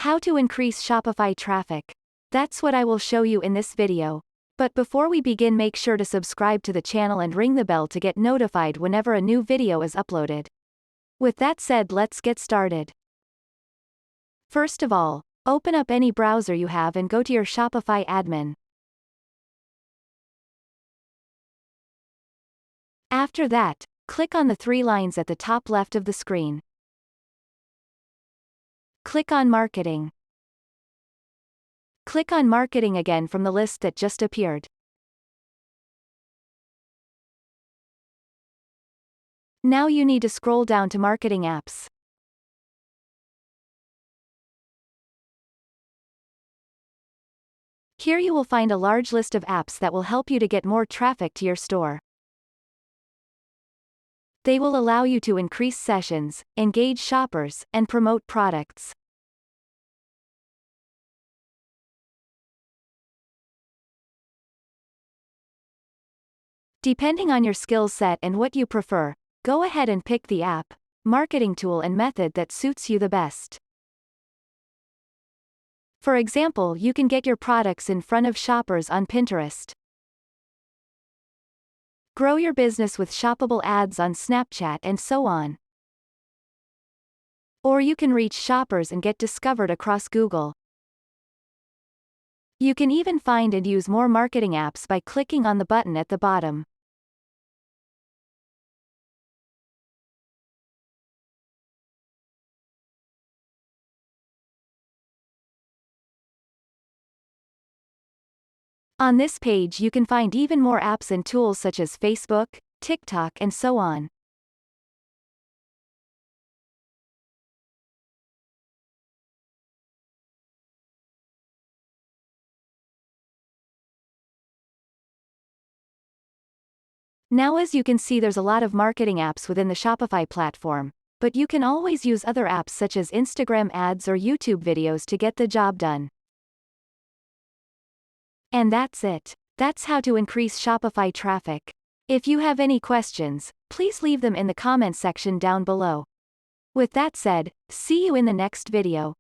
How to increase Shopify traffic. That's what I will show you in this video. But before we begin, make sure to subscribe to the channel and ring the bell to get notified whenever a new video is uploaded. With that said, let's get started. First of all, open up any browser you have and go to your Shopify admin. After that, click on the three lines at the top left of the screen. Click on Marketing. Click on Marketing again from the list that just appeared. Now you need to scroll down to Marketing Apps. Here you will find a large list of apps that will help you to get more traffic to your store. They will allow you to increase sessions, engage shoppers, and promote products. Depending on your skill set and what you prefer, go ahead and pick the app, marketing tool and method that suits you the best. For example, you can get your products in front of shoppers on Pinterest. Grow your business with shoppable ads on Snapchat and so on. Or you can reach shoppers and get discovered across Google. You can even find and use more marketing apps by clicking on the button at the bottom. On this page you can find even more apps and tools such as Facebook, TikTok and so on. Now as you can see, there's a lot of marketing apps within the Shopify platform, but you can always use other apps such as Instagram ads or YouTube videos to get the job done. And that's it. That's how to increase Shopify traffic. If you have any questions, please leave them in the comment section down below. With that said, see you in the next video.